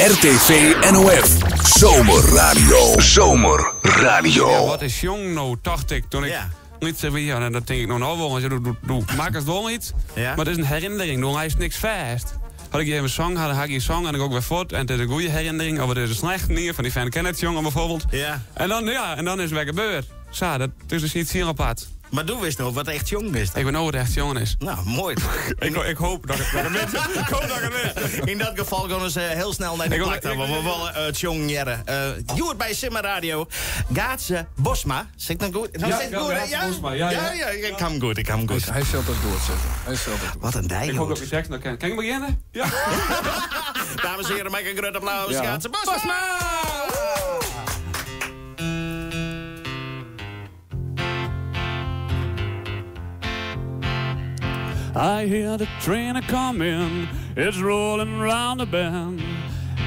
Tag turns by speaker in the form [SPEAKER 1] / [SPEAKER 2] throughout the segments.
[SPEAKER 1] RTVNOF. Zomerradio. Zomerradio.
[SPEAKER 2] Ja, wat is jong nou, dacht ik. Toen ik niet zei, ja, en dat denk ik nou wel. Als je maak eens wel iets. Ja. Maar het is een herinnering, hij is niks vast. Had ik hier een song, had ik een song en ik ook weer voort. En het is een goede herinnering. Of het is een slechte manier van die fan Kenneth jongen bijvoorbeeld. Ja. En dan is het weer gebeurd. Zo, dat is dus iets hier op pad.
[SPEAKER 3] Maar doe wist nog wat echt jong is.
[SPEAKER 2] Ik weet nog wat echt jong is.
[SPEAKER 3] Nou, mooi.
[SPEAKER 2] ik hoop dat het weet. Ik hoop dat het weet.
[SPEAKER 3] In dat geval gaan we heel snel naar de plek. We willen het jong jaren. Joert bij Zomer Radio. Gaatze Bosma. Zeg ik nou goed?
[SPEAKER 2] Gaatze Bosma. Ja,
[SPEAKER 3] ik kan hem goed.
[SPEAKER 4] Hij zal dat doorzetten.
[SPEAKER 3] Wat een dijk.
[SPEAKER 2] Ik hoop dat je tekst nog kent. Kan ik beginnen? Ja.
[SPEAKER 3] Dames en heren, maak een groot applaus. Gaatze Bosma!
[SPEAKER 5] I hear the train a-comin', it's rolling round the bend.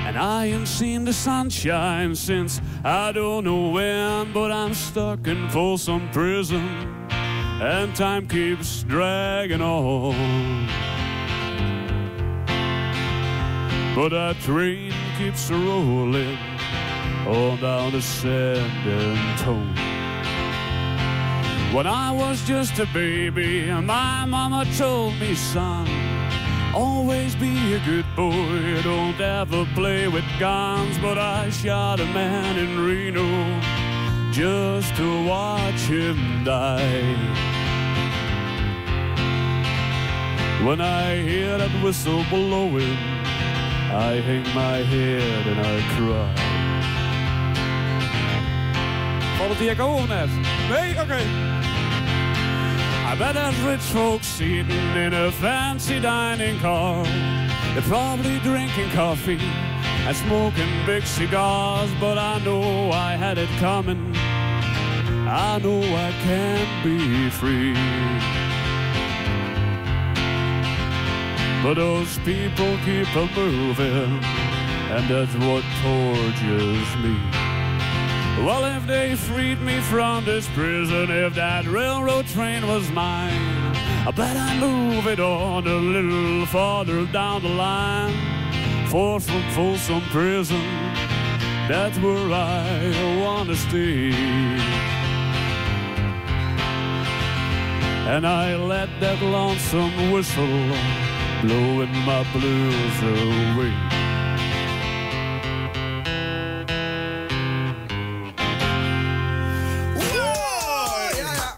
[SPEAKER 5] And I ain't seen the sunshine since I don't know when. But I'm stuck in Folsom Prison, and time keeps dragging on. But that train keeps rolling on down the sand and tone. When I was just a baby, my mama told me, son, always be a good boy, don't ever play with guns. But I shot a man in Reno just to watch him die. When I hear that whistle blowing, I hang my head and I cry. Valt die echo of net? Nee? Oké. I bet there's rich folks sitting in a fancy dining car. They're probably drinking coffee and smoking big cigars. But I know I had it coming. I know I can't be free. But those people keep a moving, and that's what tortures me. Well, if they freed me from this prison, if that railroad train was mine, I bet I'd move it on a little farther down the line. For from Folsom Prison, that's where I wanna stay. And I let that lonesome whistle blowing my blues away.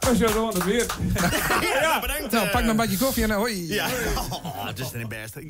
[SPEAKER 2] Als je dat weer.
[SPEAKER 3] Ja, bedankt.
[SPEAKER 4] Nou, pak maar een bakje koffie en hoi.
[SPEAKER 3] Ja, het is een beste.